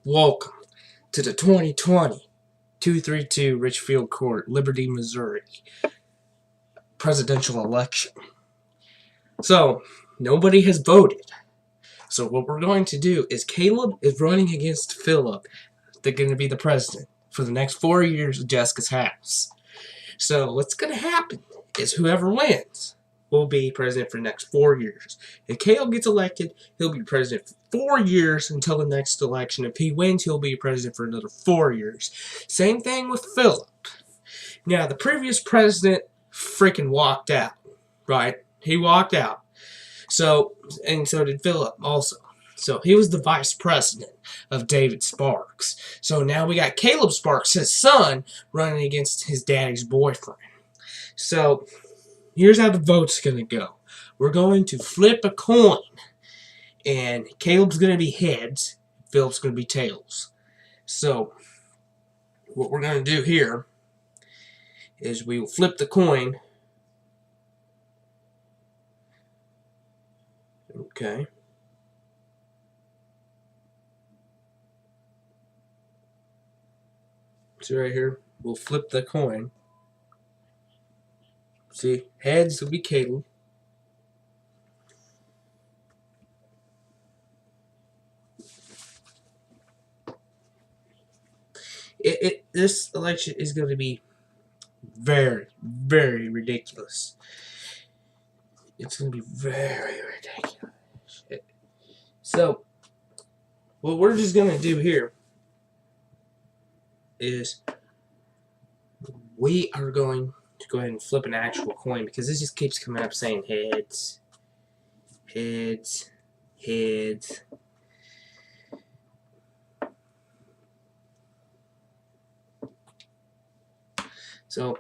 Welcome to the 2020 232 Richfield Court, Liberty, Missouri presidential election. So, nobody has voted. So what we're going to do is Caleb is running against Phillip. They're going to be the president for the next 4 years of Jessica's house. So what's going to happen is whoever wins will be president for the next 4 years. If Caleb gets elected, he'll be president for 4 years until the next election. If he wins, he'll be president for another 4 years. Same thing with Phillip. Now, the previous president freaking walked out, right? He walked out. So, and so did Phillip also. So he was the vice president of David Sparks. So now we got Caleb Sparks, his son, running against his daddy's boyfriend. So here's how the vote's going to go. We're going to flip a coin. And Caleb's going to be heads. Phillip's going to be tails. So what we're going to do here is we will flip the coin. Okay. See right here? We'll flip the coin. See? Heads will be Caleb. This election is going to be very, very ridiculous. It's going to be very ridiculous. So, what we're just going to do here is we are going to go ahead and flip an actual coin because this just keeps coming up saying heads, heads, heads. So,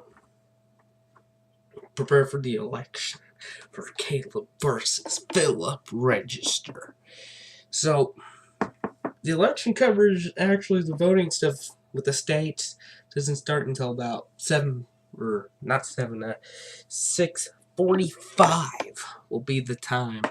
prepare for the election for Caleb versus Phillip register. So, the election coverage, actually the voting stuff with the states doesn't start until about 6:45 will be the time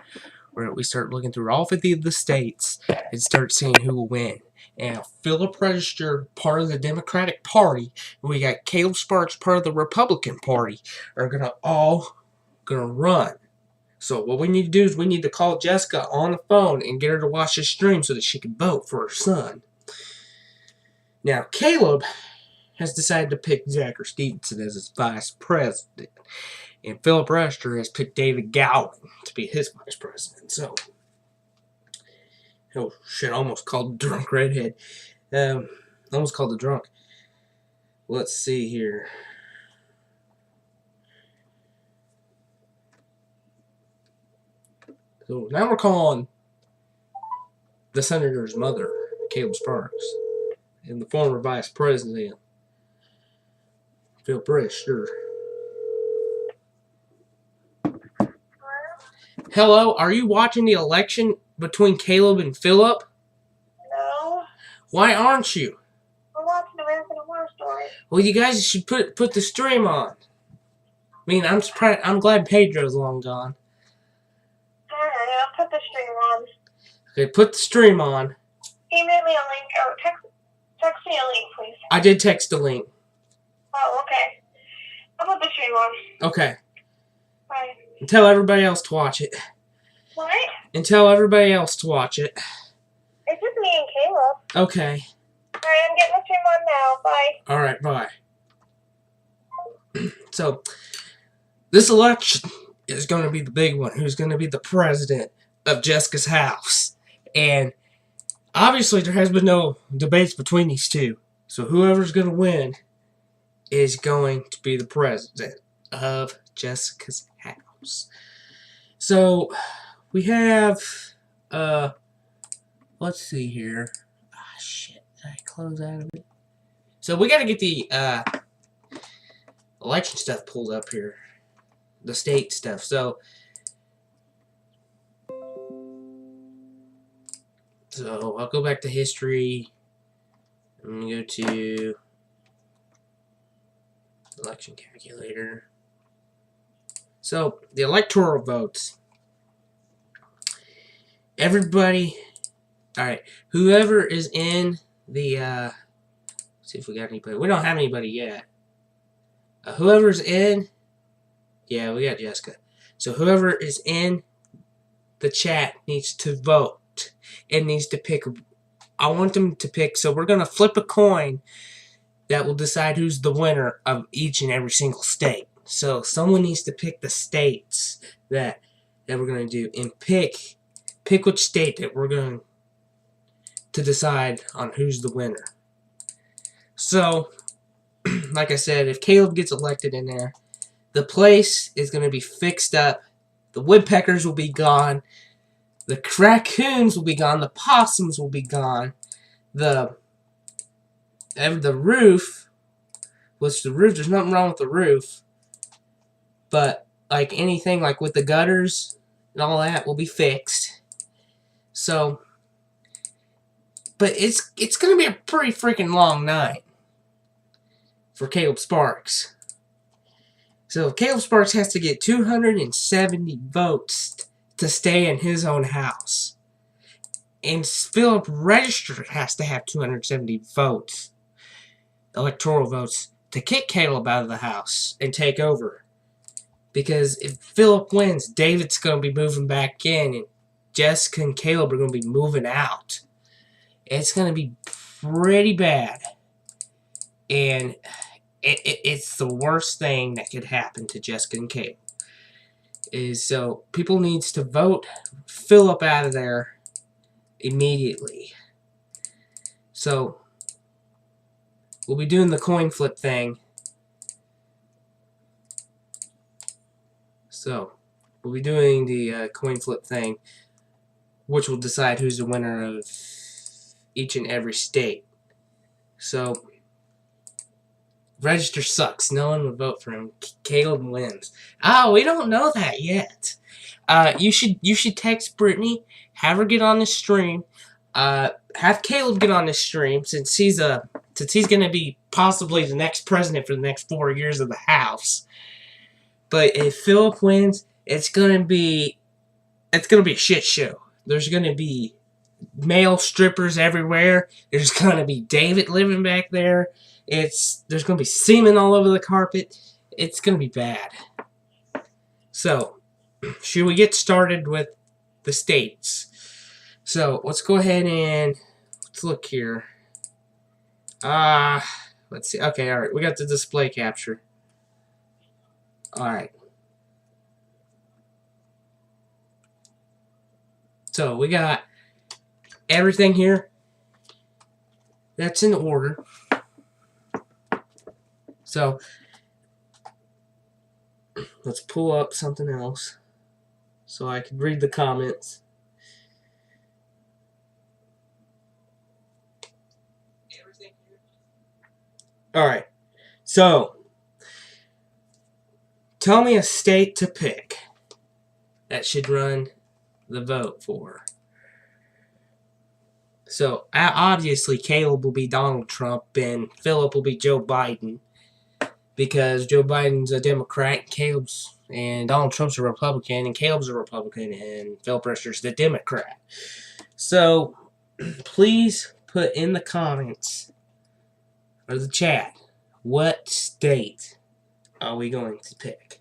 where we start looking through all 50 of the states and start seeing who will win. And Phillip Register, part of the Democratic Party, and we got Caleb Sparks, part of the Republican Party, are all gonna run. So what we need to do is we need to call Jessica on the phone and get her to watch the stream so that she can vote for her son. Now, Caleb has decided to pick Zachary Stevenson as his vice president. And Phillip Register has picked David Gowan to be his vice president. So, oh shit, I almost called the drunk redhead. Almost called the drunk. Let's see here. So now we're calling the senator's mother, Caleb Sparks, and the former vice president, Phillip Register. Hello, are you watching the election between Caleb and Phillip? No. Why aren't you? We're watching American Horror Story. Well, you guys should put the stream on. I mean, I'm surprised. I'm glad Pedro's long gone. Alright, I'll put the stream on. Okay, put the stream on. Email me a link or Text me a link, please. I did text the link. Oh, okay. I'll put the stream on. Okay. Bye. And tell everybody else to watch it. What? And tell everybody else to watch it. It's just me and Caleb. Okay. Alright, I'm getting the stream on now. Bye. Alright, bye. So, this election is going to be the big one. Who's going to be the president of Jessica's house? And obviously, there has been no debates between these two. So, whoever's going to win is going to be the president of Jessica's house. So, we have, let's see here. Ah, shit. Did I close out of it? So, we got to get the, election stuff pulled up here. The state stuff. So I'll go back to history. I'm going to go to election calculator. So, the electoral votes. Everybody, alright, whoever is in the, let's see if we got anybody. We don't have anybody yet. Whoever's in, yeah, we got Jessica. So whoever is in the chat needs to vote and needs to pick. I want them to pick. So we're going to flip a coin that will decide who's the winner of each and every single state. So someone needs to pick the states that we're going to do and pick which state that we're going to decide on who's the winner. So, like I said, if Caleb gets elected in there, the place is going to be fixed up. The woodpeckers will be gone. The raccoons will be gone. The possums will be gone. The roof, there's nothing wrong with the roof. But, like anything, like with the gutters and all that, will be fixed. So, but it's going to be a pretty freaking long night for Caleb Sparks. So Caleb Sparks has to get 270 votes to stay in his own house. And Phillip Register has to have 270 votes, electoral votes, to kick Caleb out of the house and take over. Because if Phillip wins, David's going to be moving back in, and Jessica and Caleb are going to be moving out. It's going to be pretty bad. And it's the worst thing that could happen to Jessica and Caleb. So people needs to vote Phillip out of there immediately. So we'll be doing the coin flip thing. So we'll be doing the coin flip thing, which will decide who's the winner of each and every state. So Register sucks. No one would vote for him. Caleb wins. Oh, we don't know that yet. You should text Brittany, have her get on the stream, have Caleb get on the stream since he's gonna be possibly the next president for the next 4 years of the house. But if Phillip wins, it's gonna be a shit show. There's gonna be male strippers everywhere. There's gonna be David living back there. There's going to be semen all over the carpet. It's going to be bad. So, should we get started with the states? So, let's go ahead and let's look here. Let's see. Okay, alright. We got the display capture. Alright. So, we got everything here. That's in order. So, let's pull up something else so I can read the comments. Alright, so, tell me a state to pick that should run the vote for. So, obviously, Caleb will be Donald Trump and Phillip will be Joe Biden. Because Joe Biden's a Democrat, and Donald Trump's a Republican, and Caleb's a Republican, and Phillip Register's the Democrat. So, please put in the comments or the chat, what state are we going to pick?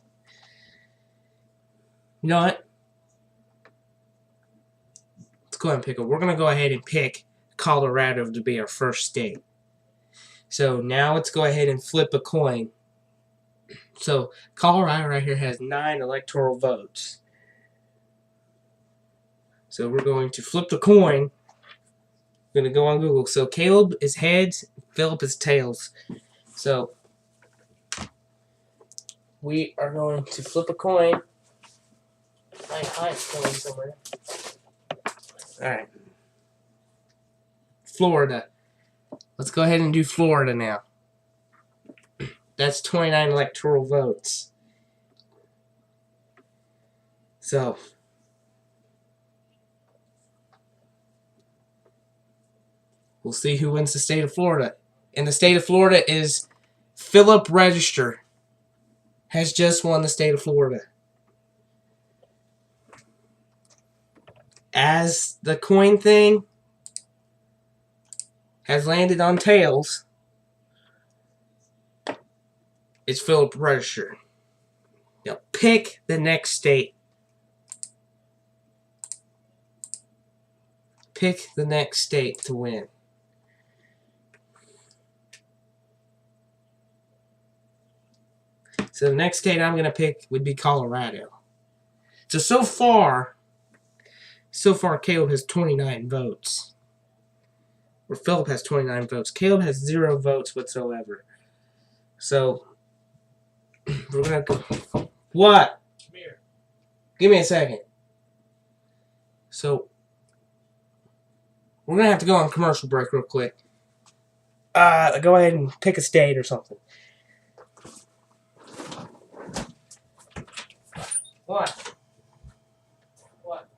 You know what? Let's go ahead and pick it. We're going to go ahead and pick Colorado to be our first state. So now let's go ahead and flip a coin. So Colorado right here has 9 electoral votes. So we're going to flip the coin. We're going to go on Google. So Caleb is heads, Phillip is tails. So we are going to flip a coin. I hide a coin somewhere. Alright. Florida. Let's go ahead and do Florida now. That's 29 electoral votes. So we'll see who wins the state of Florida. And the state of Florida is Phillip Register. Has just won the state of Florida. As the coin thing has landed on tails, it's Phillip Register. Now pick the next state. Pick the next state to win. So the next state I'm going to pick would be Colorado. So far, Caleb has 29 votes. Or Phillip has 29 votes. Caleb has 0 votes whatsoever. So, we're going to go. What? Come here. Give me a second. So, we're going to have to go on commercial break real quick. Go ahead and pick a state or something. What? What?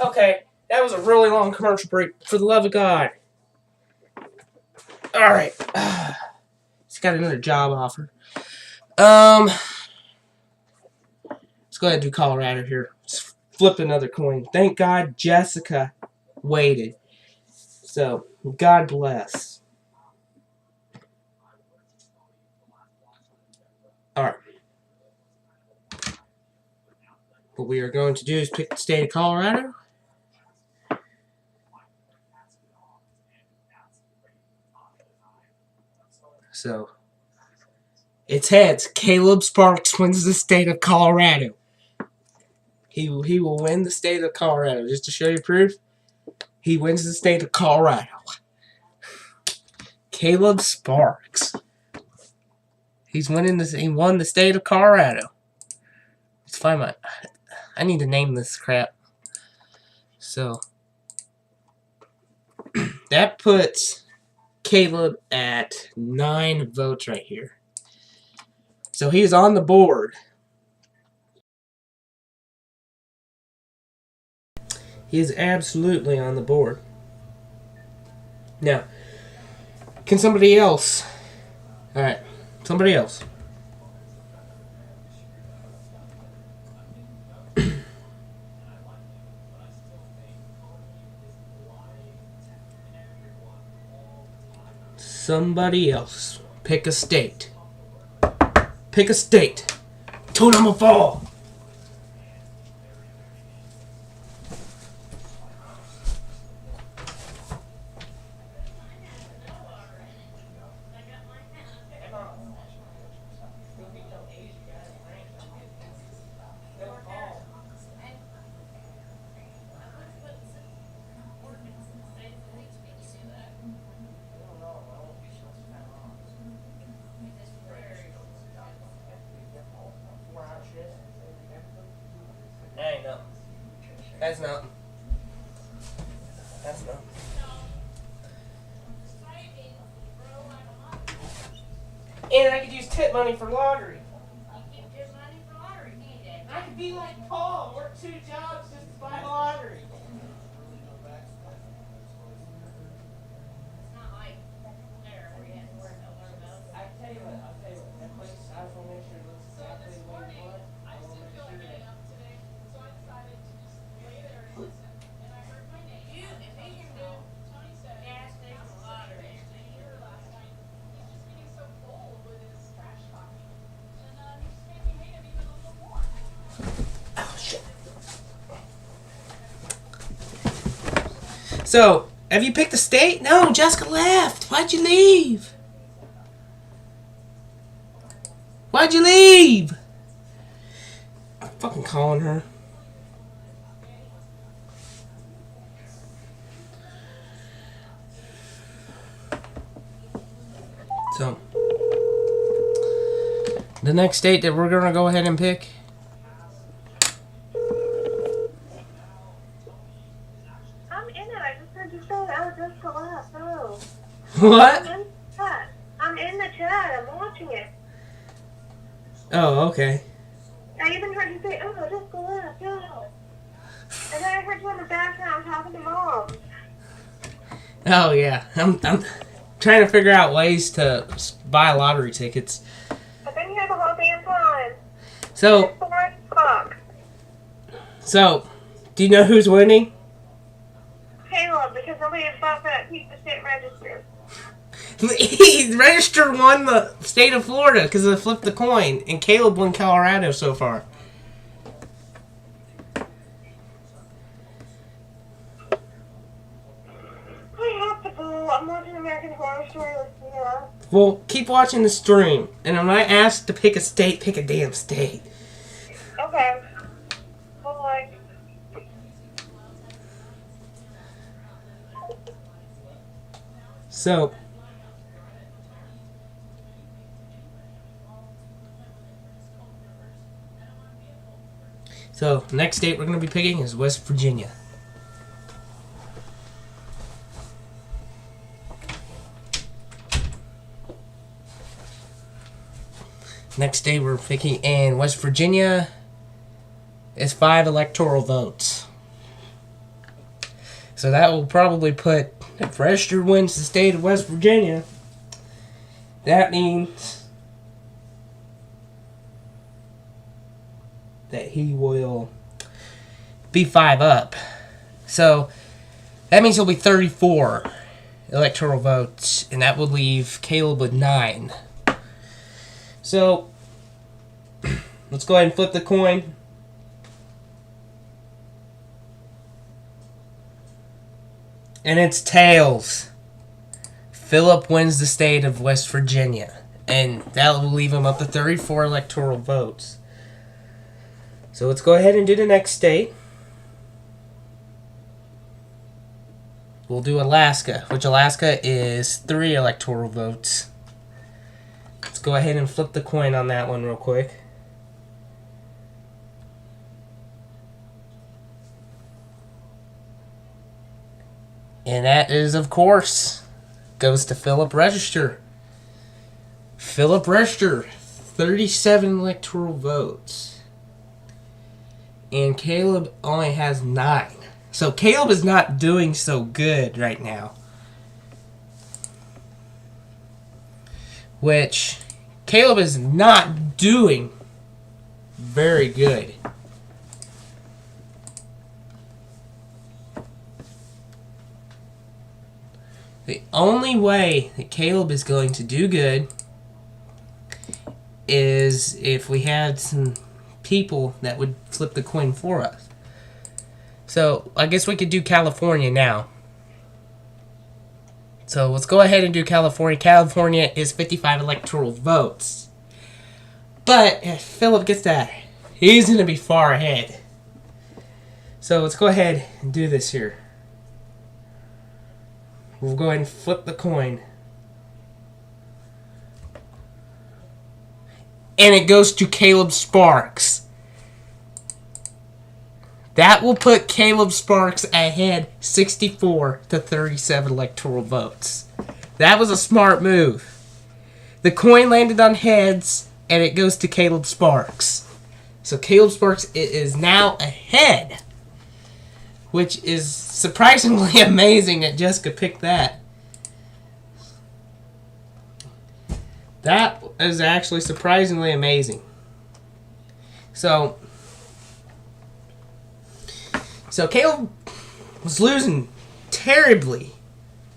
Okay, that was a really long commercial break. For the love of God. All right. He's got another job offer. Let's go ahead and do Colorado here. Let's flip another coin. Thank God Jessica waited. So, God bless. Alright. What we are going to do is pick the state of Colorado. So, it's heads. Caleb Sparks wins the state of Colorado. He will win the state of Colorado. Just to show you proof, he wins the state of Colorado. Caleb Sparks. He won the state of Colorado. Let's find my... I need to name this crap. So, that puts Caleb at 9 votes right here. So he's on the board. He is absolutely on the board. Now, can somebody else? Alright, somebody else. Somebody else. Pick a state. Pick a state. Told him to fall. That ain't nothing. That's nothing. That's nothing. And I could use tip money for lottery. You can get money for lottery, can't you? I could be like Paul, work 2 jobs just to buy lottery. It's not like there where you have to work a lot of those. I'll tell you what, that place, I just want to make sure it looks exactly the way you want it. I just didn't feel like getting up today, so I decided to just lay there and listen. And I heard my name. You, if he can do Tony said, gas station lottery, here last night. He's just getting so bold with his trash talking. And he just made me hate him even a little more. Oh, shit. So, have you picked a state? No, Jessica left. Why'd you leave? Why'd you leave? I'm fucking calling her. So, the next state that we're gonna go ahead and pick. I'm in it. I just heard you say, oh, just to left. Oh. What? I'm in the chat. I'm in the chat. I'm watching it. Oh, okay. I even heard you say, oh, just to left. Oh. And then I heard you in the background talking to Mom. Oh yeah, I'm trying to figure out ways to buy lottery tickets. I've been here the whole damn time. So, It's boring as fuck. do you know who's winning? Caleb, because nobody thought that he was shit registered. He registered won the state of Florida because they flipped the coin, and Caleb won Colorado so far. I have to go. I'm watching American Horror Story with Tina. Well, keep watching the stream, and when I ask to pick a state, pick a damn state. Okay. Bye. So, next state we're going to be picking is West Virginia. Next state we're picking in West Virginia is 5 electoral votes. So that will probably put, if Register wins the state of West Virginia, that means that he will be 5 up. So that means he'll be 34 electoral votes, and that would leave Caleb with 9. So let's go ahead and flip the coin. And it's tails. Phillip wins the state of West Virginia, and that will leave him up to 34 electoral votes. So let's go ahead and do the next state. We'll do Alaska, which Alaska is 3 electoral votes. Let's go ahead and flip the coin on that one real quick. And that is, of course, goes to Phillip Register. Phillip Register, 37 electoral votes. And Caleb only has 9. So Caleb is not doing so good right now. Which, Caleb is not doing very good. The only way that Caleb is going to do good is if we had some people that would flip the coin for us. So, I guess we could do California now. So, let's go ahead and do California. California is 55 electoral votes. But, if Phillip gets that, he's going to be far ahead. So, let's go ahead and do this here. We'll go ahead and flip the coin. And it goes to Caleb Sparks. That will put Caleb Sparks ahead 64 to 37 electoral votes. That was a smart move. The coin landed on heads, and it goes to Caleb Sparks. So Caleb Sparks is now ahead, which is surprisingly amazing that Jessica picked that. That is actually surprisingly amazing. So Caleb was losing terribly,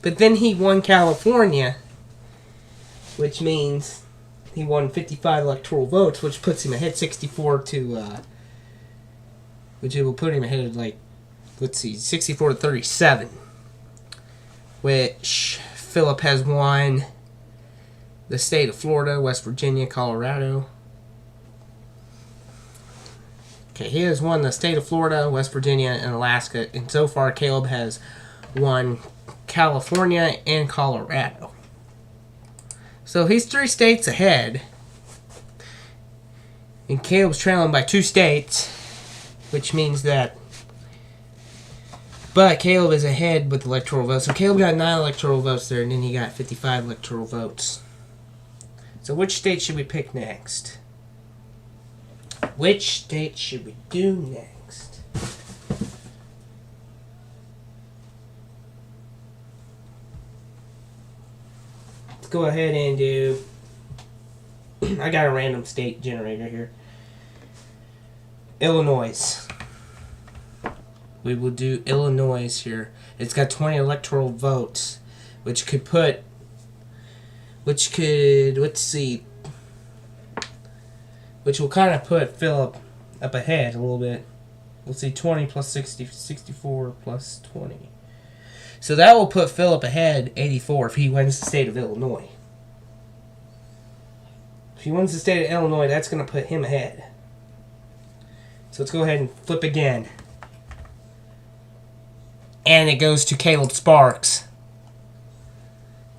but then he won California, which means he won 55 electoral votes, which puts him ahead 64 to, which it will put him ahead of, like, let's see, 64 to 37, which Phillip has won the state of Florida, West Virginia, Colorado. Okay, he has won the state of Florida, West Virginia, and Alaska, and so far Caleb has won California and Colorado. So he's 3 states ahead, and Caleb's trailing by 2 states, which means that, but Caleb is ahead with electoral votes. So Caleb got 9 electoral votes there, and then he got 55 electoral votes. So which state should we pick next? Which state should we do next? Let's go ahead and do... I got a random state generator here. Illinois. We will do Illinois here. It's got 20 electoral votes, which could, let's see, which will kind of put Phillip up ahead a little bit. Let's see, 20 plus 60, 64 plus 20. So that will put Phillip ahead 84 if he wins the state of Illinois. If he wins the state of Illinois, that's going to put him ahead. So let's go ahead and flip again. And it goes to Caleb Sparks.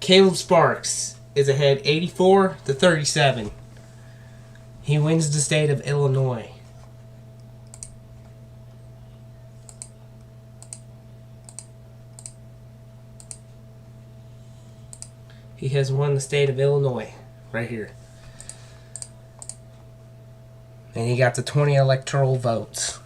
Caleb Sparks is ahead 84 to 37. He wins the state of Illinois. He has won the state of Illinois right here. And he got the 20 electoral votes.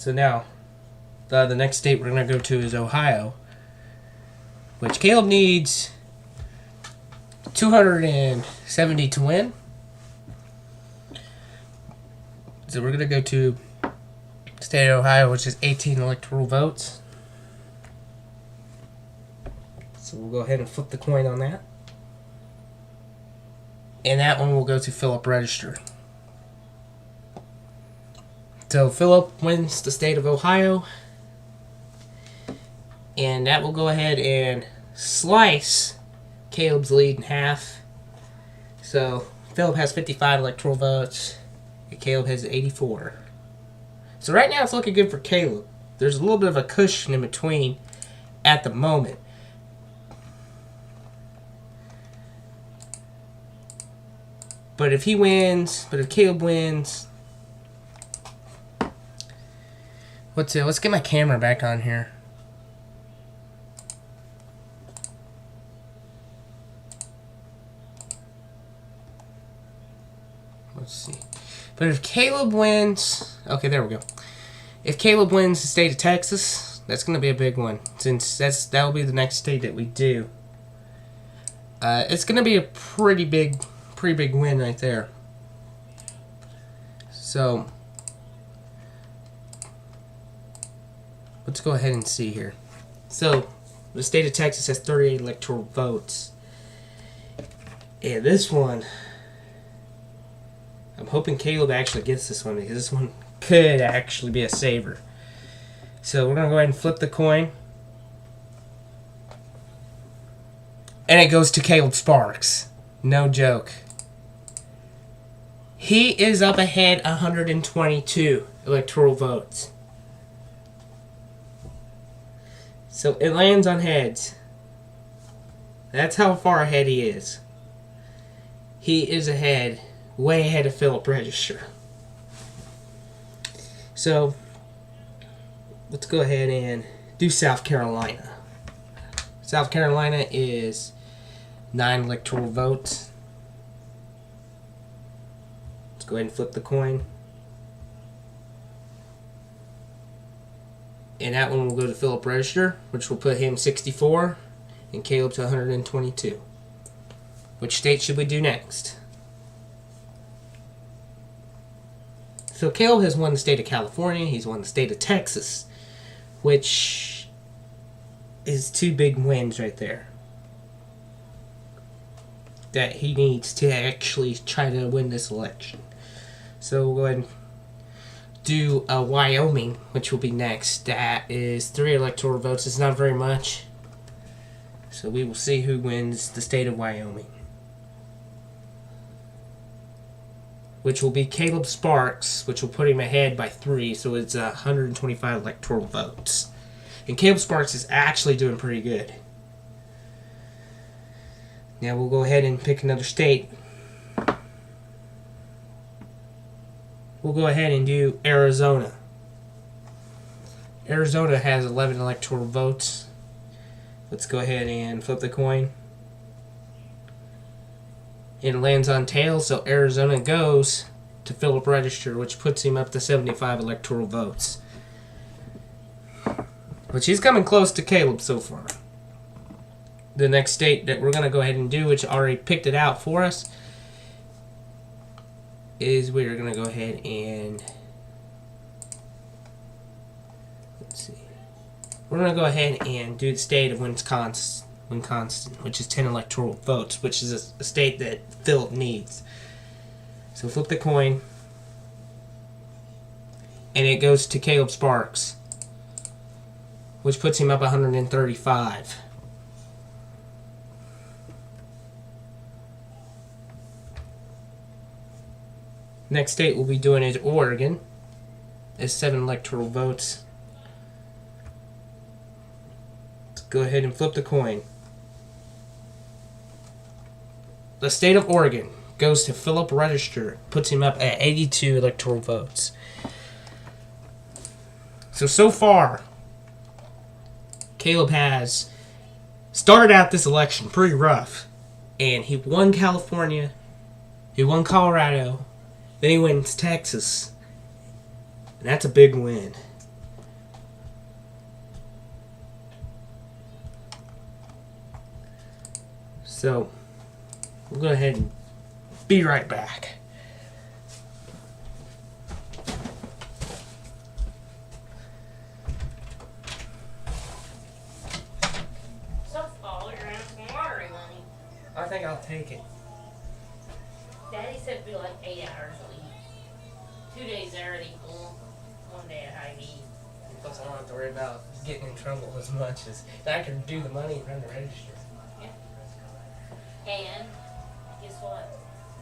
So now, the next state we're going to go to is Ohio, which Caleb needs 270 to win. So we're going to go to state of Ohio, which is 18 electoral votes. So we'll go ahead and flip the coin on that. And that one will go to Phillip Register. So Phillip wins the state of Ohio. And that will go ahead and slice Caleb's lead in half. So Phillip has 55 electoral votes. And Caleb has 84. So right now it's looking good for Caleb. There's a little bit of a cushion in between at the moment. But if Caleb wins, let's get my camera back on here. Let's see. But if Caleb wins, okay, there we go. If Caleb wins the state of Texas, that's going to be a big one, since that'll be the next state that we do. It's going to be a pretty big win right there. So let's go ahead and see here. So the state of Texas has 38 electoral votes. And this one, I'm hoping Caleb actually gets this one, because this one could actually be a saver. So we're going to go ahead and flip the coin. And it goes to Caleb Sparks. No joke. He is up ahead 122 electoral votes. So it lands on heads. That's how far ahead he is. He is ahead, way ahead of Phillip Register. So let's go ahead and do South Carolina. South Carolina is 9 electoral votes. Go ahead and flip the coin. And that one will go to Phillip Register, which will put him 64 and Caleb to 122. Which state should we do next? So Caleb has won the state of California, he's won the state of Texas, which is 2 big wins right there that he needs to actually try to win this election. So we'll go ahead and do Wyoming, which will be next. That is 3 electoral votes. It's not very much. So we will see who wins the state of Wyoming, which will be Caleb Sparks, which will put him ahead by 3. So it's 125 electoral votes. And Caleb Sparks is actually doing pretty good. Now we'll go ahead and pick another state. We'll go ahead and do Arizona. Arizona has 11 electoral votes. Let's go ahead and flip the coin. It lands on tails, so Arizona goes to Phillip Register, which puts him up to 75 electoral votes. Which he's coming close to Caleb so far. The next state that we're going to go ahead and do, which already picked it out for us, is we're going to go ahead and let's see. We're going to go ahead and do the state of Wisconsin, which is 10 electoral votes, which is a state that Phillip needs. So flip the coin, and it goes to Caleb Sparks, which puts him up 135. Next state we'll be doing is Oregon. It's 7 electoral votes. Let's go ahead and flip the coin. The state of Oregon goes to Phillip Register, puts him up at 82 electoral votes. So far, Caleb has started out this election pretty rough. And he won California, he won Colorado, then he wins Texas. And that's a big win. So we'll go ahead and be right back. Softball, you're gonna have some lottery money. I think I'll take it. Daddy said it'd be like 8 hours a week. 2 days there at Equal, 1 day at Hy-Vee. Plus, I don't have to worry about getting in trouble as much as I can do the money and run the register. And guess what?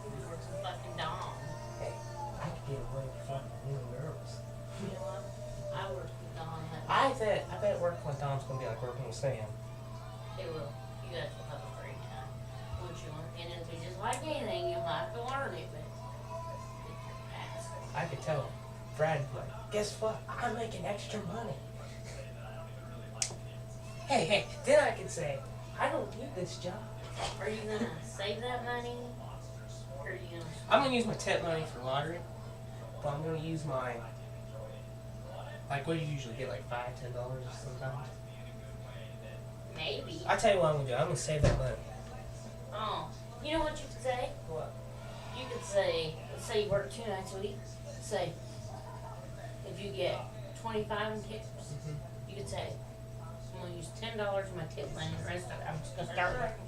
We work some fucking Dom. Hey, I could get away with fucking little girls. You know what? I work with Dom. I bet working with Dom's gonna be like working with Sam. It will. You guys will have a great time. Once you learn, and it'll be just like anything, you'll have to learn it, but it's fast. I could tell Brad, like, guess what? I'm making extra money. Hey, then I could say, I don't need this job. Are you gonna save that money? Or are you gonna? I'm gonna use my tip money for lottery, but I'm gonna use my, like, what do you usually get, like $5, $10 sometimes? Maybe. I tell you what I'm gonna do. I'm gonna save that money. Oh, you know what you could say? What? You could say, let's say you work 2 nights a week. Say, if you get 25 in tips, you could say, I'm gonna use $10 of my tip money. The rest of it, I'm just gonna start working.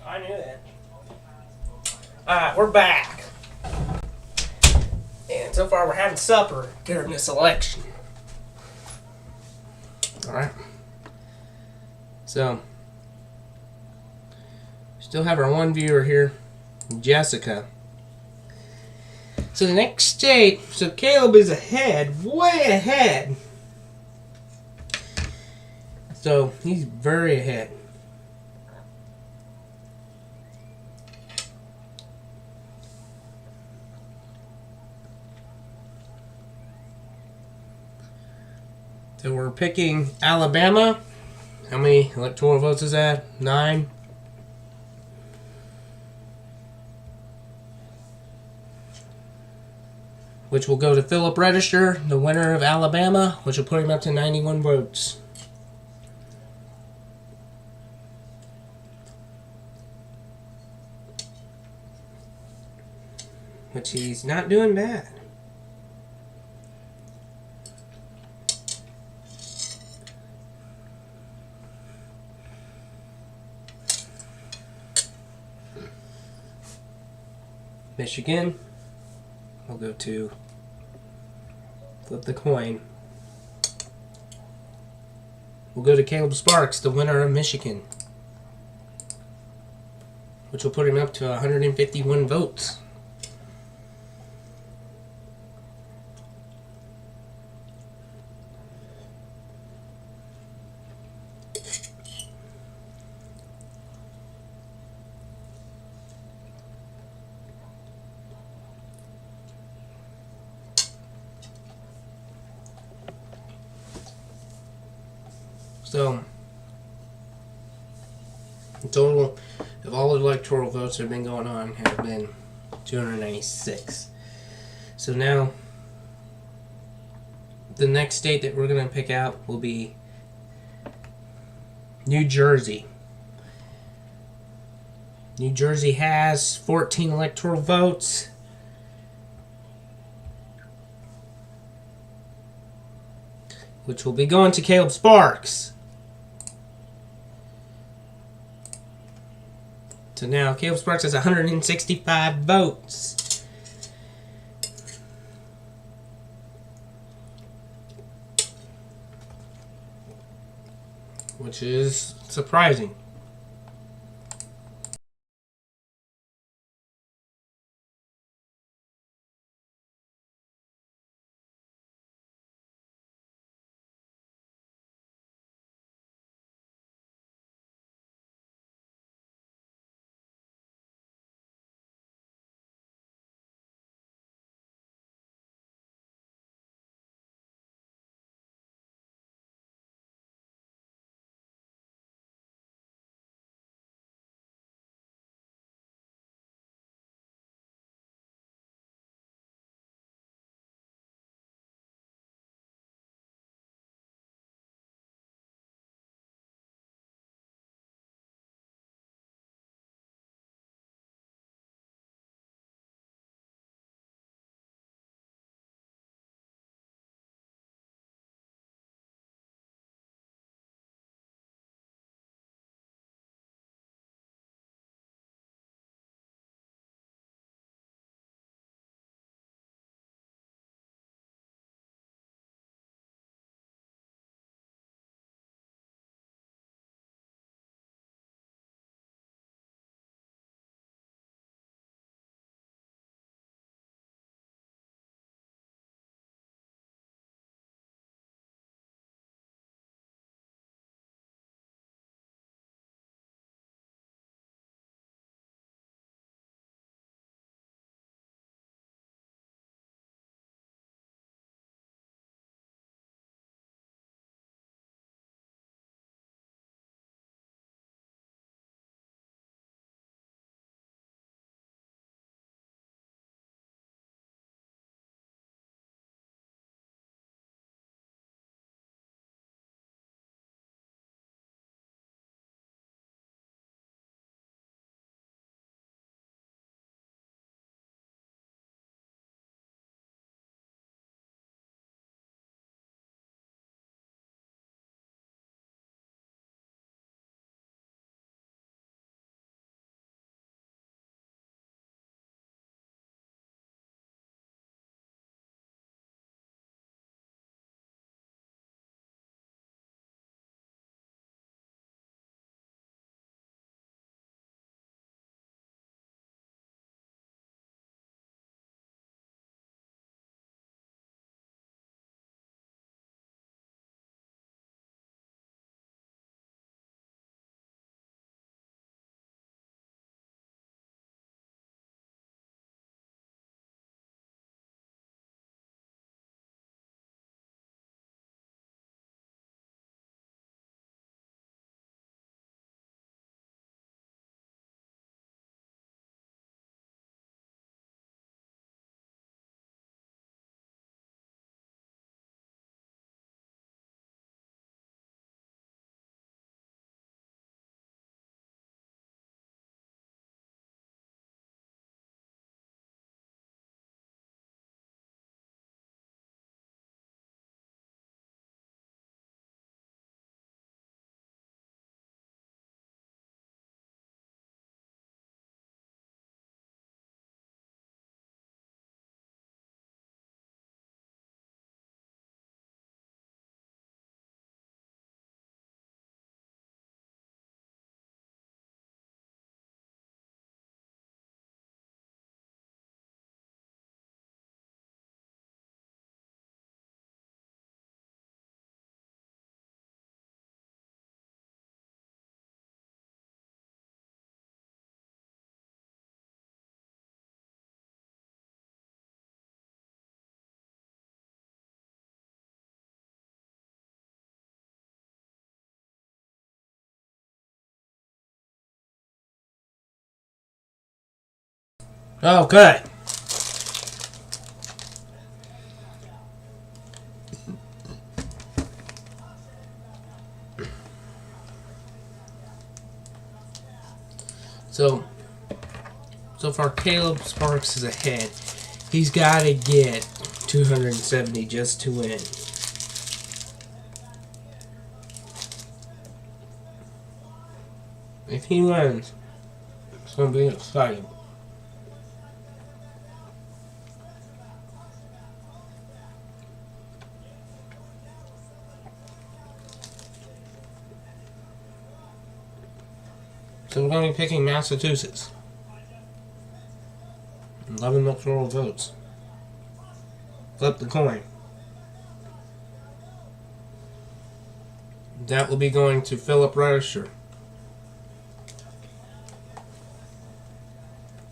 I knew that. Alright, we're back. And so far we're having supper during this election. Alright. So, still have our one viewer here, Jessica. So the next state, so Caleb is ahead, way ahead. So he's very ahead. So we're picking Alabama. How many electoral votes is that? 9. Which will go to Phillip Register, the winner of Alabama, which will put him up to 91 votes. Which he's not doing bad. Michigan. We'll go to flip the coin. We'll go to Caleb Sparks, the winner of Michigan, which will put him up to 151 votes. So, the total of all electoral votes that have been going on have been 296. So now, the next state that we're going to pick out will be New Jersey. New Jersey has 14 electoral votes. Which will be going to Caleb Sparks. So now Caleb Sparks has 165 votes. Which is surprising. Okay. So far Caleb Sparks is ahead. He's got to get 270 just to win. If he wins, it's going to be exciting. So we're going to be picking Massachusetts. 11 electoral votes. Flip the coin. That will be going to Phillip Register.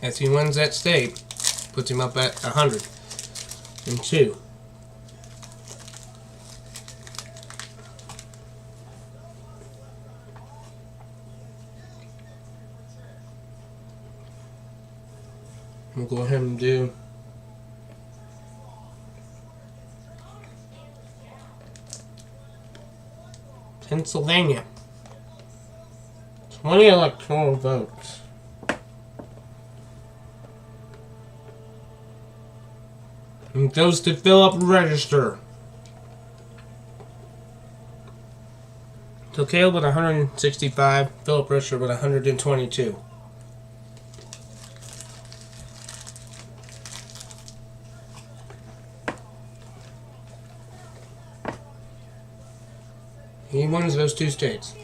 As he wins that state, puts him up at 102. We'll go ahead and do Pennsylvania. 20 electoral votes. And goes to Phillip Register. So Caleb with 165, Phillip Register with 122. He wins those two states.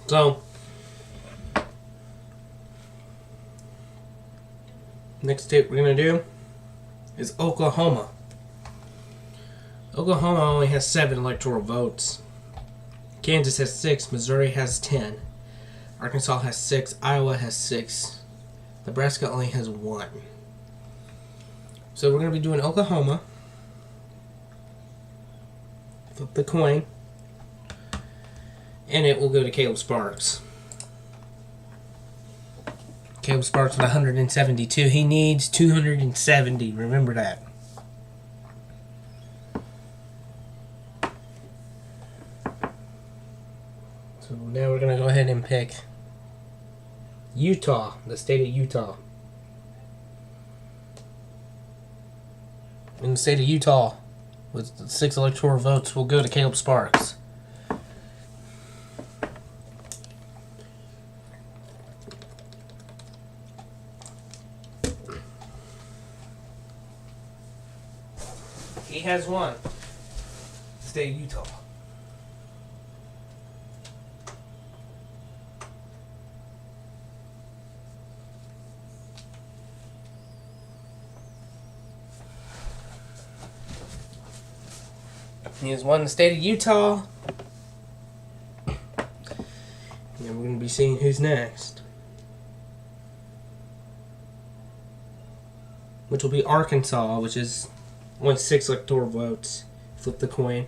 So, next state we're going to do is Oklahoma. Oklahoma only has 7 electoral votes. Kansas has 6, Missouri has 10, Arkansas has 6, Iowa has 6, Nebraska only has 1. So we're going to be doing Oklahoma. Flip the coin. And it will go to Caleb Sparks. Caleb Sparks with 172. He needs 270. Remember that. So now we're going to go ahead and pick Utah, the state of Utah. In the state of Utah, with 6 electoral votes, will go to Caleb Sparks. He has won. State of Utah. He has won the state of Utah. And we're going to be seeing who's next. Which will be Arkansas, which is only 6 electoral votes. Flip the coin.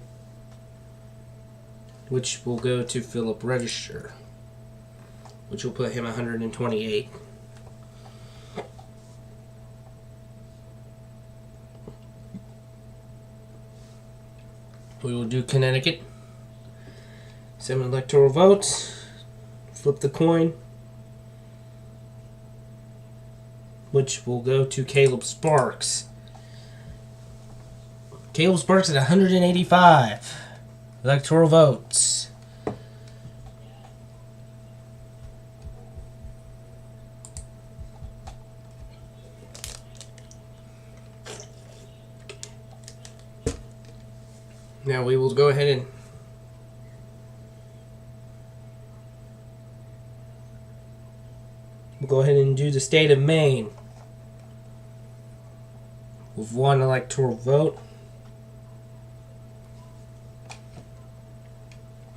Which will go to Phillip Register. Which will put him 128. We will do Connecticut. 7 electoral votes. Flip the coin. Which will go to Caleb Sparks. Caleb Sparks at 185 electoral votes. Now we will go ahead and do the state of Maine. with 1 electoral vote,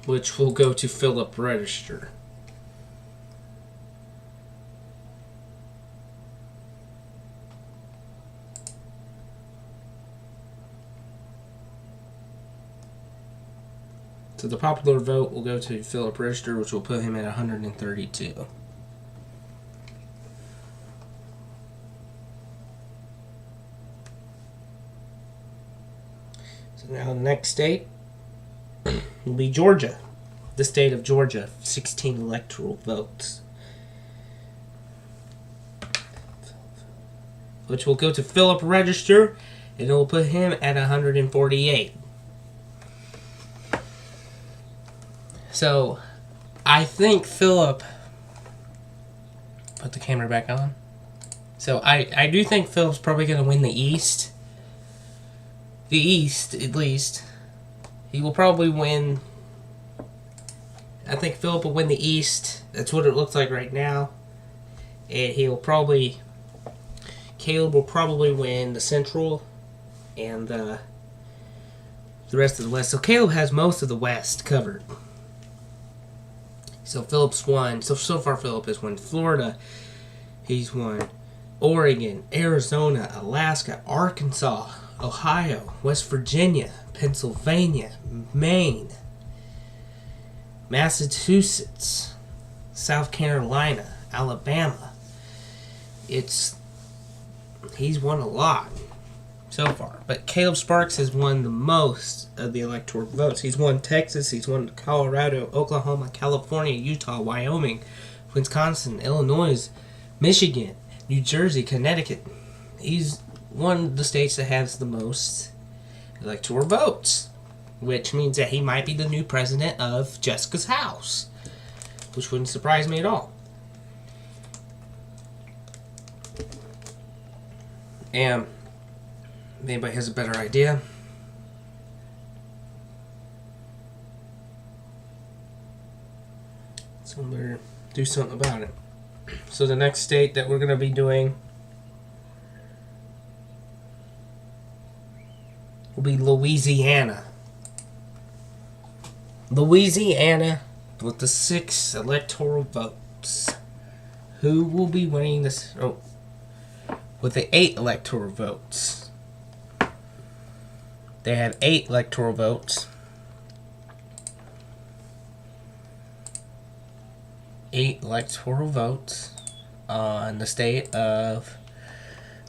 which will go to Phillip Register. So the popular vote will go to Phillip Register, which will put him at 132. So now the next state will be Georgia. The state of Georgia, 16 electoral votes, which will go to Phillip Register, and it will put him at 148. So, I think Phillip... Put the camera back on. So, I do think Phillip's probably going to win the East. The East, at least. He will probably win... I think Phillip will win the East. That's what it looks like right now. And he'll probably... Caleb will probably win the Central and the rest of the West. So, Caleb has most of the West covered. So Phillip's won. So far Phillip has won Florida. He's won Oregon, Arizona, Alaska, Arkansas, Ohio, West Virginia, Pennsylvania, Maine, Massachusetts, South Carolina, Alabama. He's won a lot so far. But Caleb Sparks has won the most of the electoral votes. He's won Texas, he's won Colorado, Oklahoma, California, Utah, Wyoming, Wisconsin, Illinois, Michigan, New Jersey, Connecticut. He's one of the states that has the most electoral votes, which means that he might be the new president of Jessica's house, which wouldn't surprise me at all. And if anybody has a better idea, somebody do something about it. So the next state that we're going to be doing will be Louisiana. Louisiana with the 6 electoral votes. Who will be winning this? Oh, with the 8 electoral votes. They have 8 electoral votes. 8 electoral votes on the state of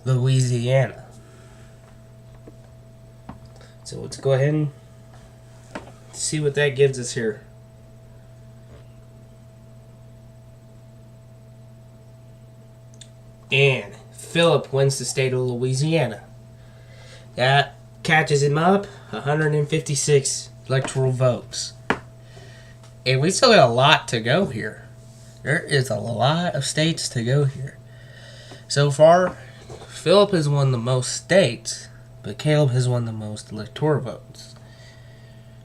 Louisiana. So let's go ahead and see what that gives us here. And Phillip wins the state of Louisiana. That catches him up 156 electoral votes. And we still got a lot to go here. There is a lot of states to go here. So far, Phillip has won the most states, but Caleb has won the most electoral votes.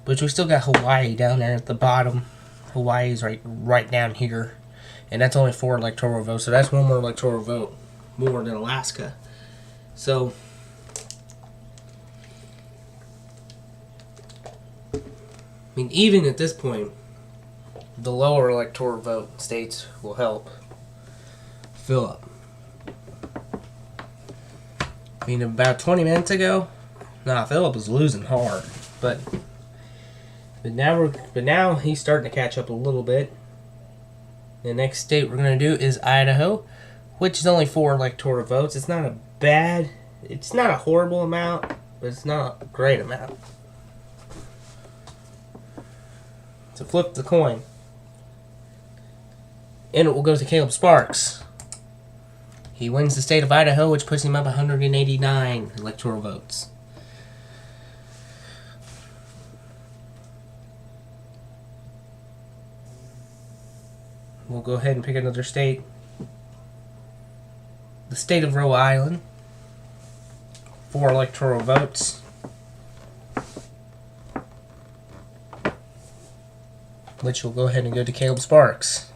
But we still got Hawaii down there at the bottom. Hawaii's right down here. And that's only 4 electoral votes, so that's 1 more electoral vote more than Alaska. So, I mean, even at this point, the lower electoral vote states will help Phillip. I mean, about 20 minutes ago, Phillip was losing hard, but now he's starting to catch up a little bit. The next state we're going to do is Idaho, which is only 4 electoral votes. It's not a horrible amount, but it's not a great amount. So flip the coin. And it will go to Caleb Sparks. He wins the state of Idaho, which puts him up 189 electoral votes. We'll go ahead and pick another state. The state of Rhode Island. 4 electoral votes. Which will go ahead and go to Caleb Sparks.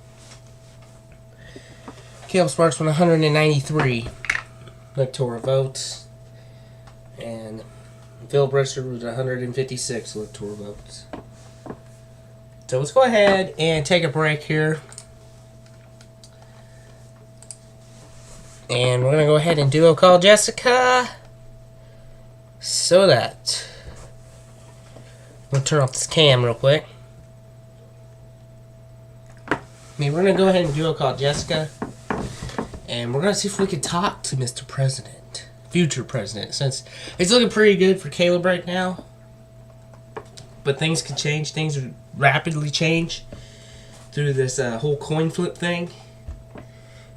Caleb Sparks won 193 electoral votes. Phillip registered with 156 electoral votes. So let's go ahead and take a break here. And we're going to go ahead and duo call Jessica. So that... I'm going to turn off this cam real quick. We're going to go ahead and duo call Jessica. And we're going to see if we can talk to Mr. President. Future President. Since it's looking pretty good for Caleb right now. But things can change. Things rapidly change through this whole coin flip thing.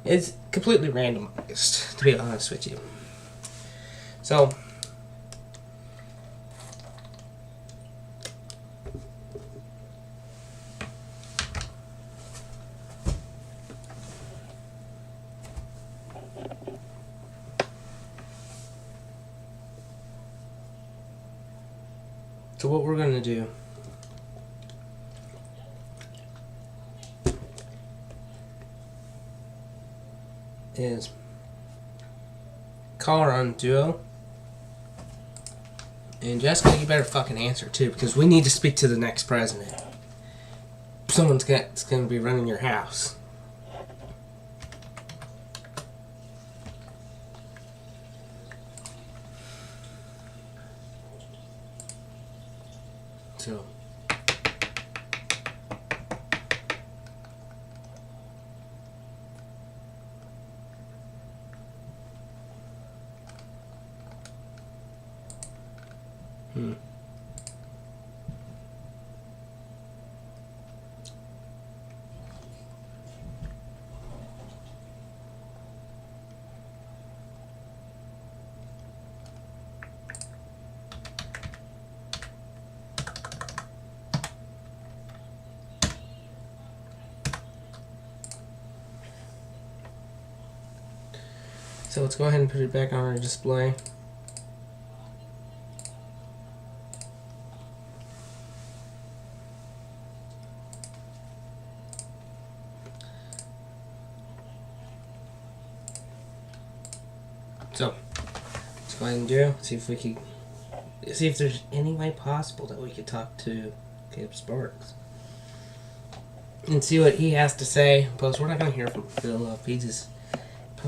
It's completely randomized, to be honest with you. So what we're going to do is call her on duo. And Jessica, you better fucking answer too, because we need to speak to the next president. Someone's going to be running your house. So So let's go ahead and put it back on our display. So let's go ahead and do. See if we can see if there's any way possible that we could talk to Caleb Sparks and see what he has to say. Plus, we're not going to hear from Phillip. He just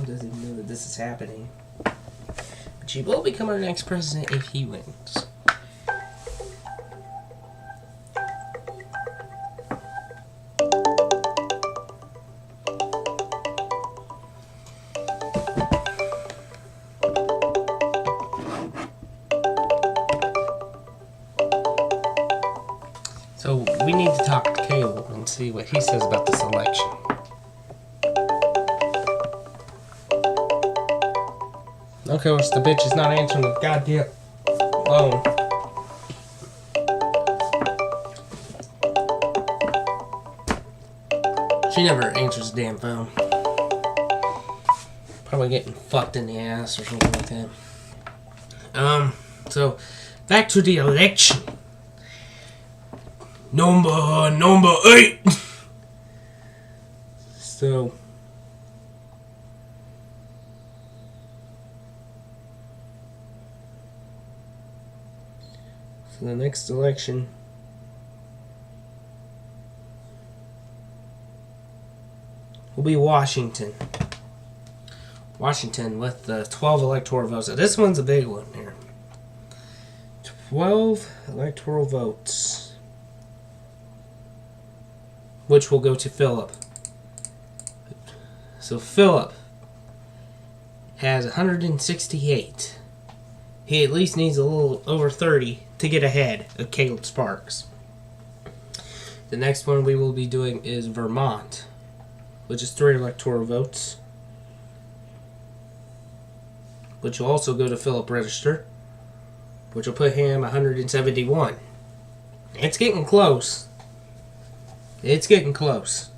doesn't even know that this is happening. But he will become our next president if he wins. So we need to talk to Caleb and see what he says about this election. Okay, well, the bitch is not answering the goddamn phone. She never answers the damn phone. Probably getting fucked in the ass or something like that. So, back to the election. Number 8! So... for the next election, will be Washington. Washington with the 12 electoral votes. Now, this one's a big one here. 12 electoral votes, which will go to Phillip. So Phillip has 168. He at least needs a little over 30 to get ahead of Caleb Sparks. The next one we will be doing is Vermont, which is 3 electoral votes, which will also go to Phillip Register, which will put him 171. It's getting close. It's getting close.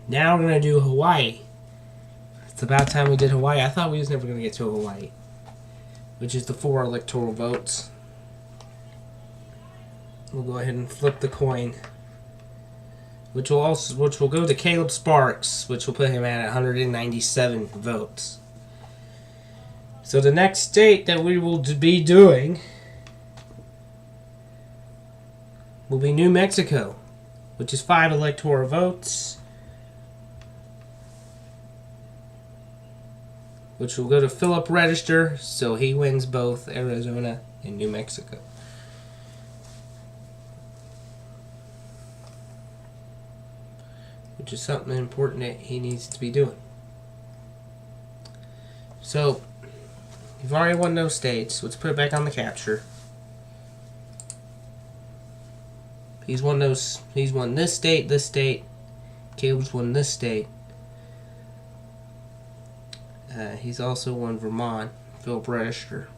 Now we're going to do Hawaii. It's about time we did Hawaii. I thought we was never going to get to Hawaii, which is the 4 electoral votes. We'll go ahead and flip the coin which will go to Caleb Sparks, which will put him at 197 votes. So the next state that we will be doing will be New Mexico, which is 5 electoral votes, which will go to Phillip Register, so he wins both Arizona and New Mexico. Which is something important that he needs to be doing. So, you've already won those states. Let's put it back on the capture. He's won those. He's won this state, this state. Caleb's won this state. He's also won Vermont, Phillip Register.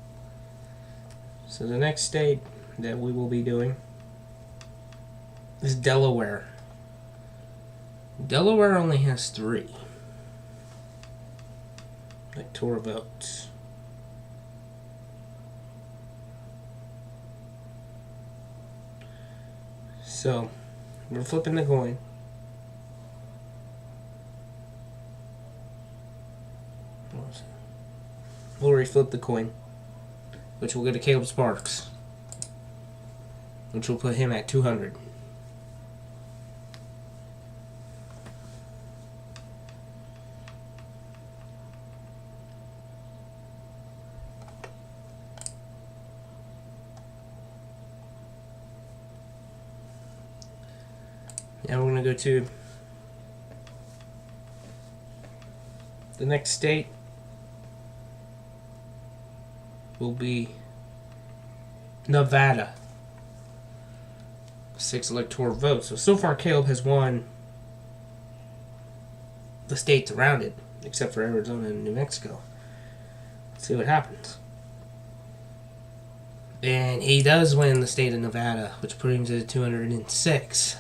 So the next state that we will be doing is Delaware. Delaware only has 3 electoral votes. So, we're flipping the coin. We'll flip the coin, which will go to Caleb Sparks, which will put him at 200. Now we're going to go to the next state. Will be Nevada. 6 electoral votes. So far Caleb has won the states around it, except for Arizona and New Mexico. Let's see what happens. And he does win the state of Nevada, which brings it to 206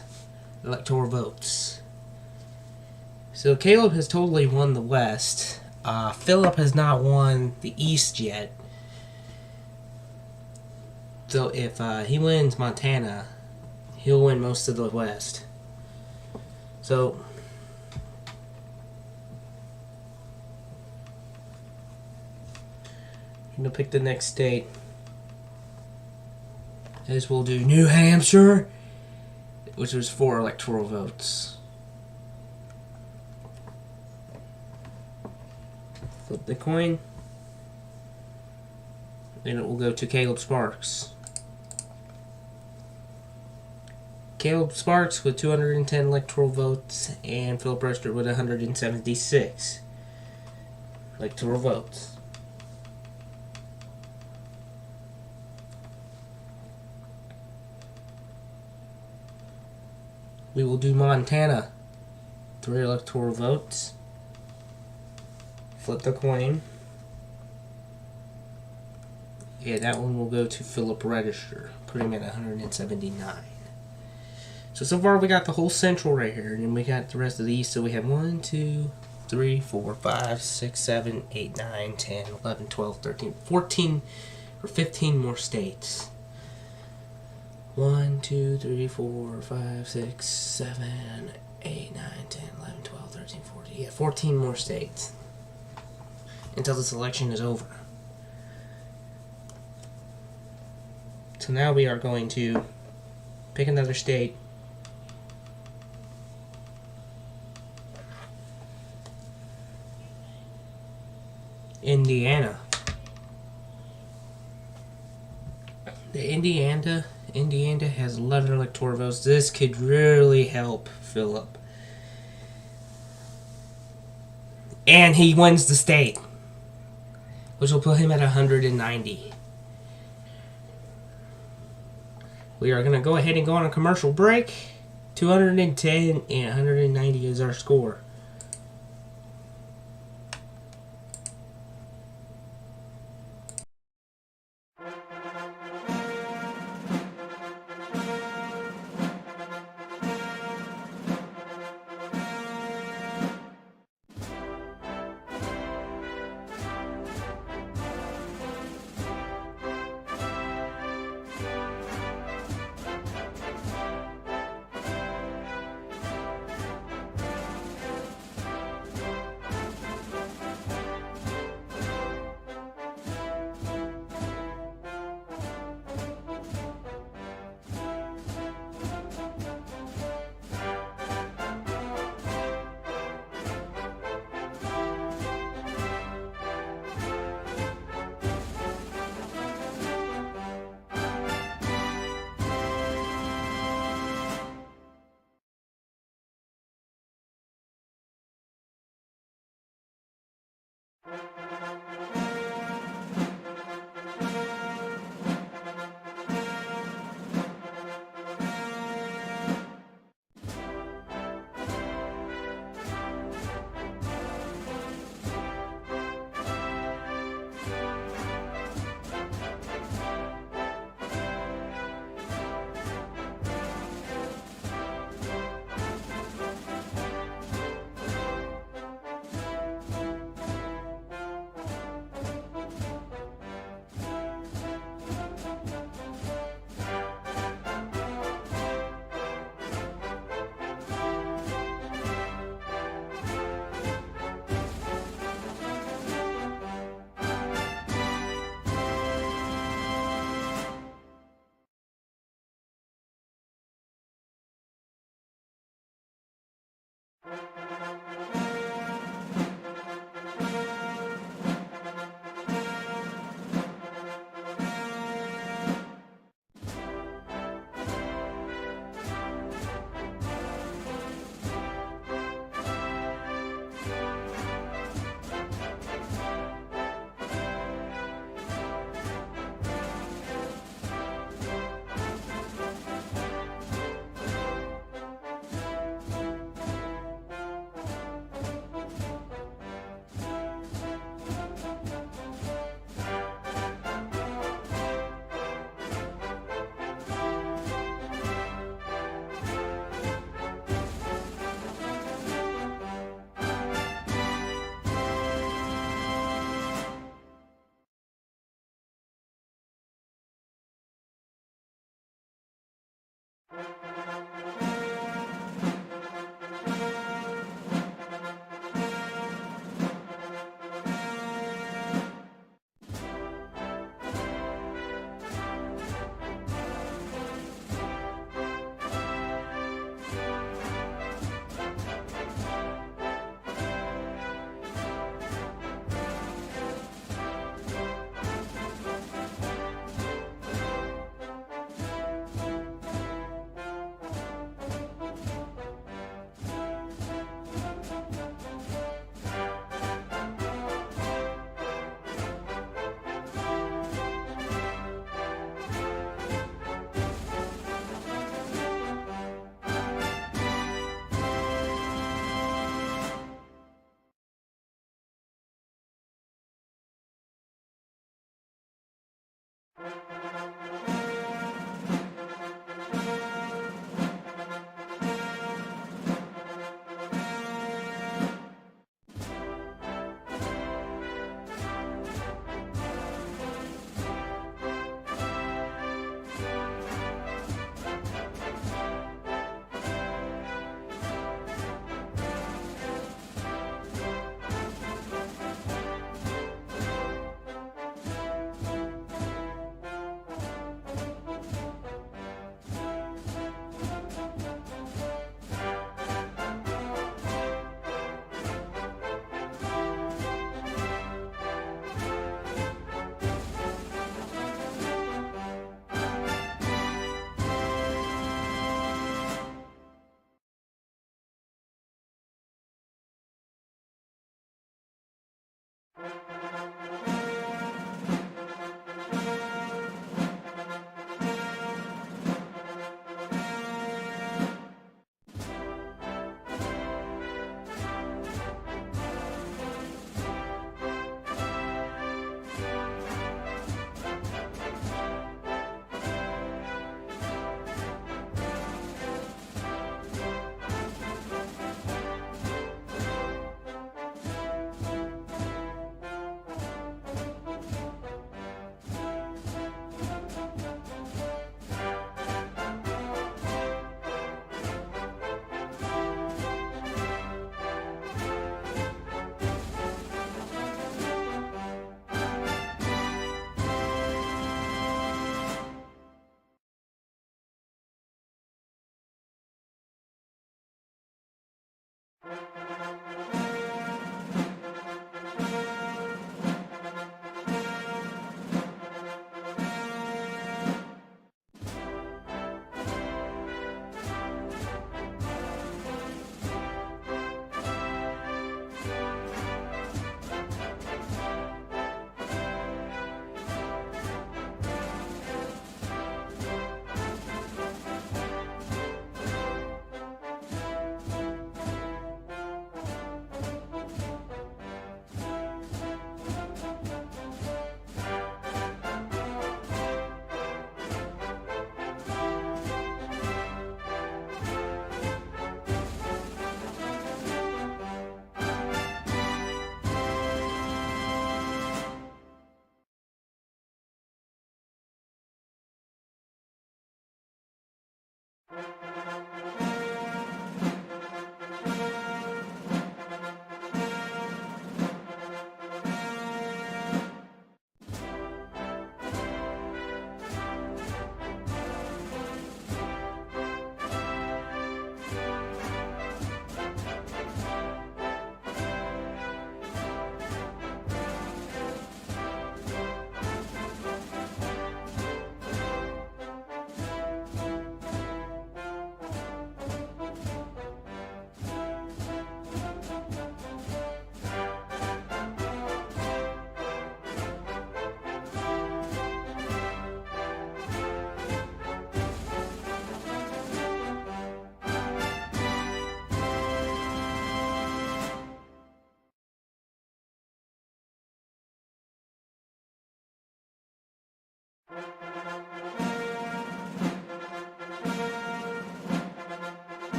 electoral votes. So Caleb has totally won the West. Phillip has not won the East yet. So if he wins Montana, he'll win most of the West. So I'm going to pick the next state. As we'll do New Hampshire, which was 4 electoral votes. Flip the coin. Then it will go to Caleb Sparks. Caleb Sparks with 210 electoral votes and Phillip Register with 176 electoral votes. We will do Montana. 3 electoral votes. Flip the coin. Yeah, that one will go to Phillip Register. Put him at 179. So far we got the whole central right here, and then we got the rest of the east. So we have 1, 2, 3, 4, 5, 6, 7, 8, 9, 10, 11, 12, 13, 14, or 15 more states. 1, 2, 3, 4, 5, 6, 7, 8, 9, 10, 11, 12, 13, 14. Yeah, 14 more states until this election is over. So now we are going to pick another state. Indiana. Indiana has 11 electoral votes. This could really help Phillip. And he wins the state, which will put him at 190. We are going to go ahead and go on a commercial break. 210 and 190 is our score.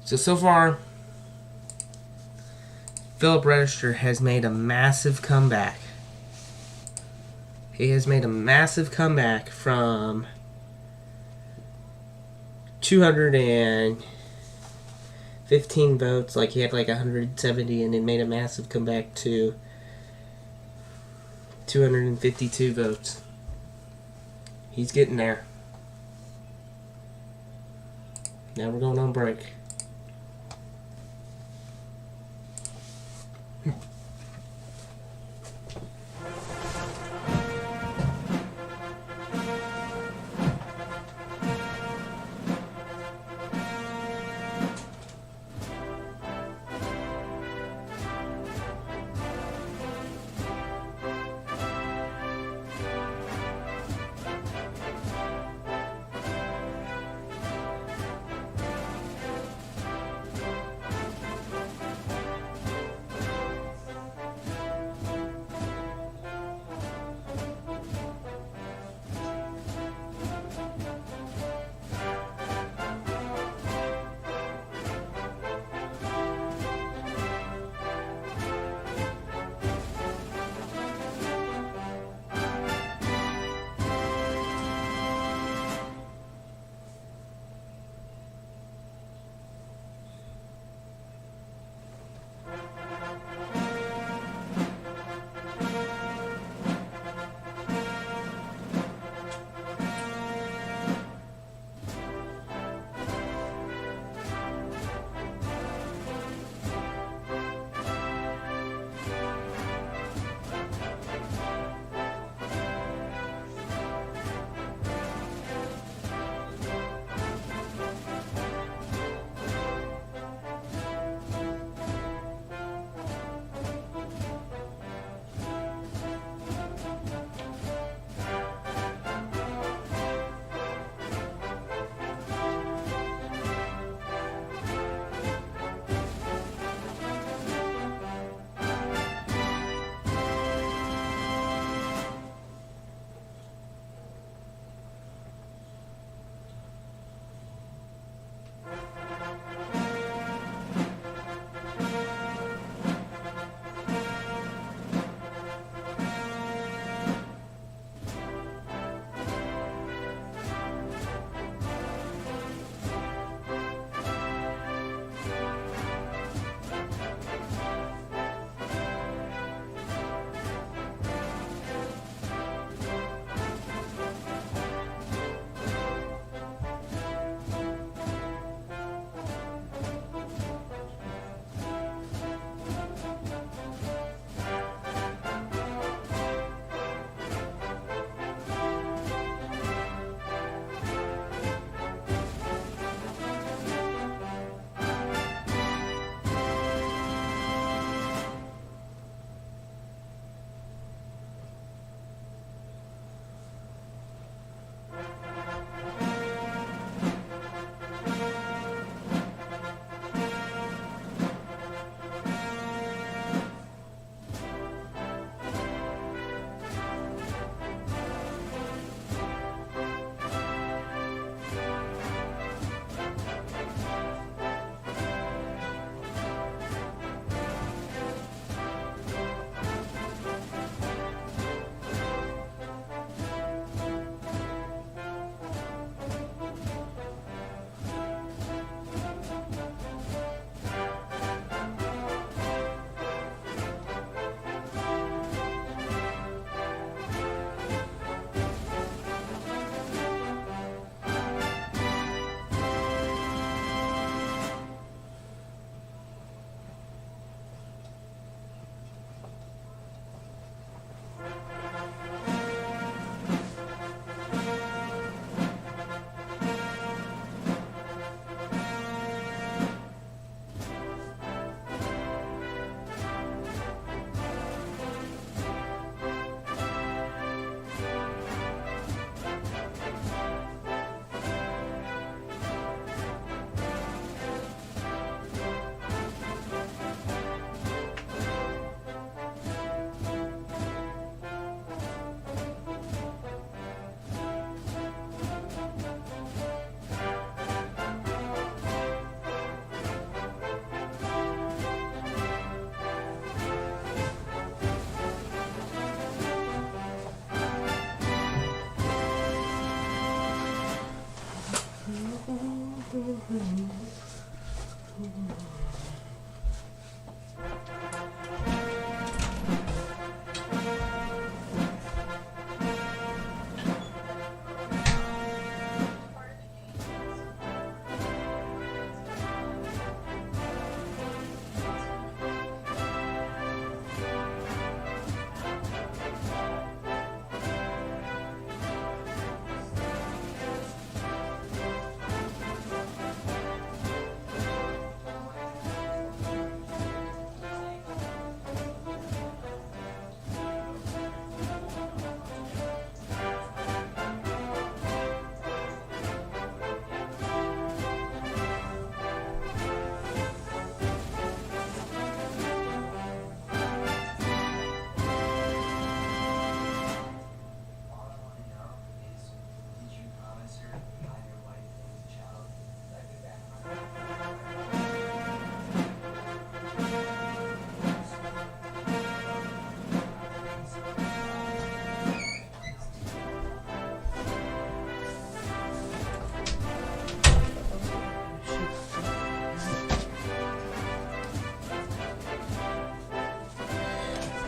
So far, Phillip Register has made a massive comeback. He has made a massive comeback from 215 votes, like he had like 170, and then made a massive comeback to 252 votes. He's getting there. Now we're going on break.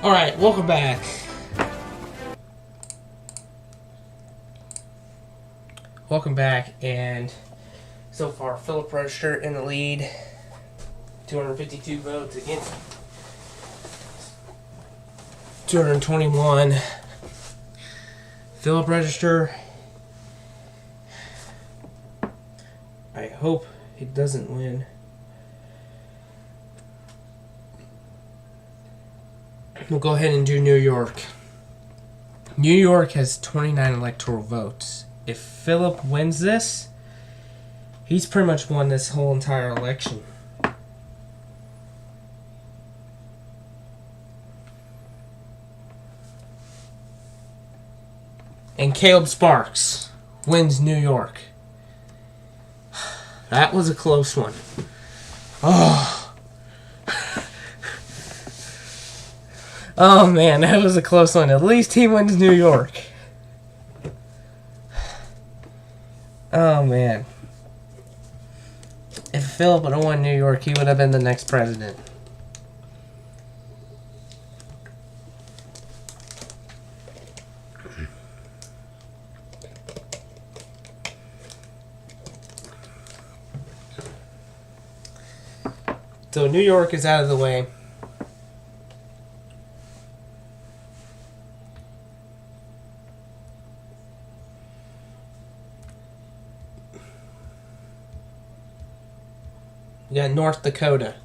Alright, welcome back. Welcome back, and so far, Phillip Register in the lead. 252 votes against 221. Phillip Register. I hope he doesn't win. We'll go ahead and do New York. New York has 29 electoral votes. If Phillip wins this, he's pretty much won this whole entire election. And Caleb Sparks wins New York. That was a close one. Oh. Oh man, that was a close one. At least he wins New York. Oh man. If Phillip would have won New York, he would have been the next president. So New York is out of the way. We got North Dakota.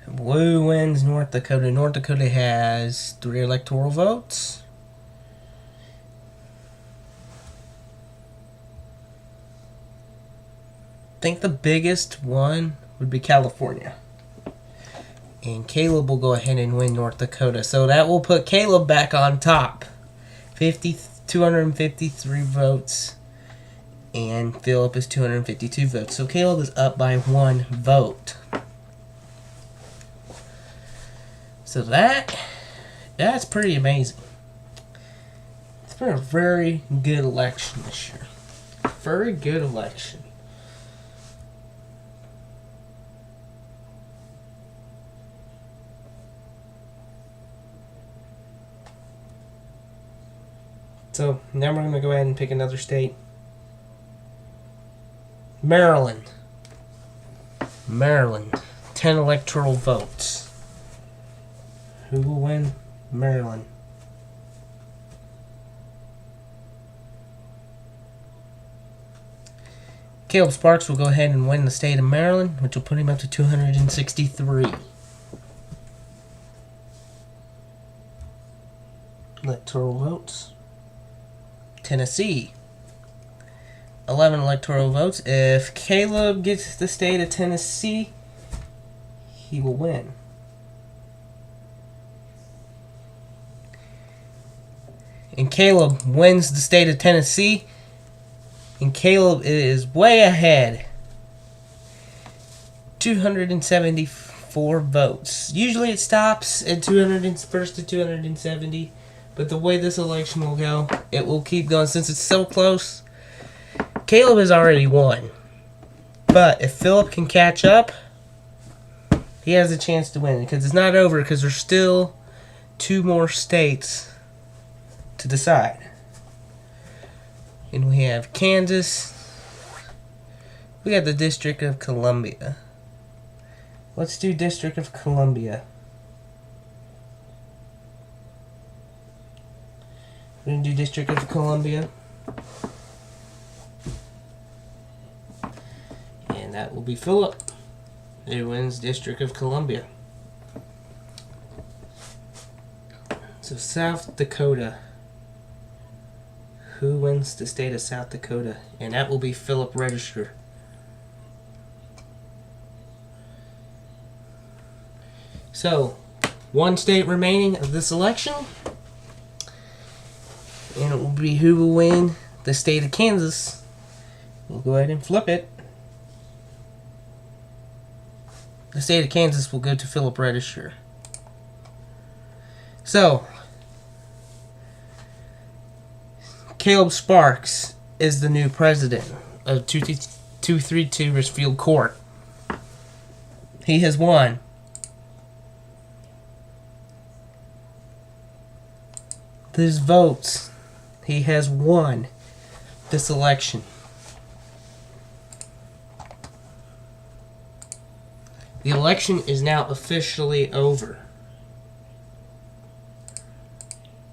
Blue wins North Dakota. North Dakota has 3 electoral votes. I think the biggest one would be California. And Caleb will go ahead and win North Dakota. So that will put Caleb back on top. 253 votes. And Phillip is 252 votes. So Caleb is up by 1 vote. So that's pretty amazing. It's been a very good election this year. Very good election. So now we're going to go ahead and pick another state. Maryland. 10 electoral votes. Who will win Maryland? Caleb Sparks will go ahead and win the state of Maryland, which will put him up to 263 electoral votes. Tennessee. 11 electoral votes. If Caleb gets the state of Tennessee, he will win. And Caleb wins the state of Tennessee, and Caleb is way ahead. 274 votes. Usually it stops at 201st to 270, but the way this election will go, it will keep going since it's so close. Caleb has already won. But if Phillip can catch up, he has a chance to win. Because it's not over, because there's still 2 more states to decide. And we have Kansas. We have the District of Columbia. Let's do District of Columbia. We're going to do District of Columbia. And that will be Phillip, who wins District of Columbia. So South Dakota. Who wins the state of South Dakota? And that will be Phillip Register. So, 1 state remaining of this election. And it will be who will win the state of Kansas. We'll go ahead and flip it. The state of Kansas will go to Phillip Register. So, Caleb Sparks is the new president of 232 Richfield Court. He has won. His votes. He has won this election. The election is now officially over.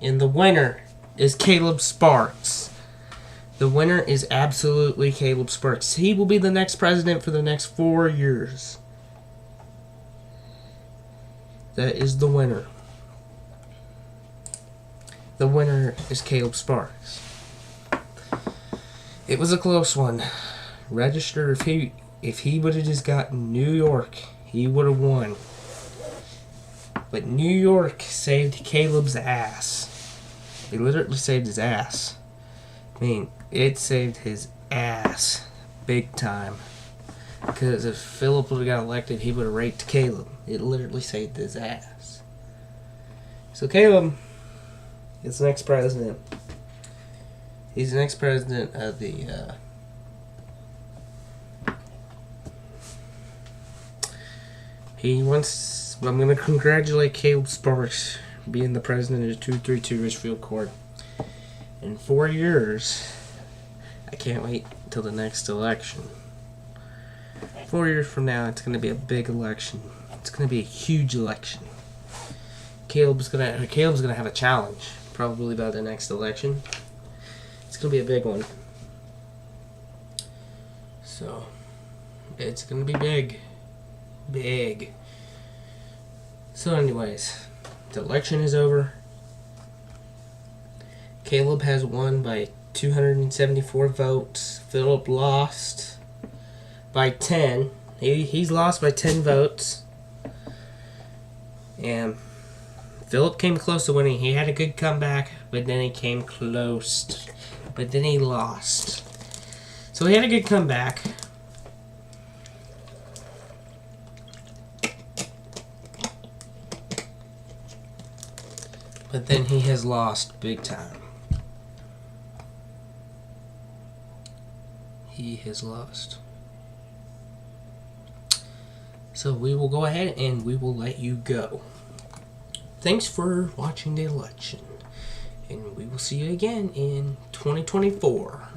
And the winner is Caleb Sparks. The winner is absolutely Caleb Sparks. He will be the next president for the next 4 years. That is the winner. The winner is Caleb Sparks. It was a close one. Register, if he would have just gotten New York, he would have won. But New York saved Caleb's ass. They literally saved his ass. I mean, it saved his ass big time. Because if Phillip would have got elected, he would have raped Caleb. It literally saved his ass. So Caleb is the next president. He's the next president of the I'm going to congratulate Caleb Sparks being the president of 232 Richfield Court. In 4 years, I can't wait until the next election. 4 years from now, it's going to be a big election. It's going to be a huge election. Caleb's gonna have a challenge probably by the next election. It's gonna be a big one. So it's gonna be big. So anyways, the election is over. Caleb has won by 274 votes. Phillip lost by 10. He's lost by 10 votes. And Phillip came close to winning. He had a good comeback, but then he came close. But then he lost. So he had a good comeback. But then he has lost big time. He has lost. So we will go ahead and we will let you go. Thanks for watching the election. And we will see you again in 2024.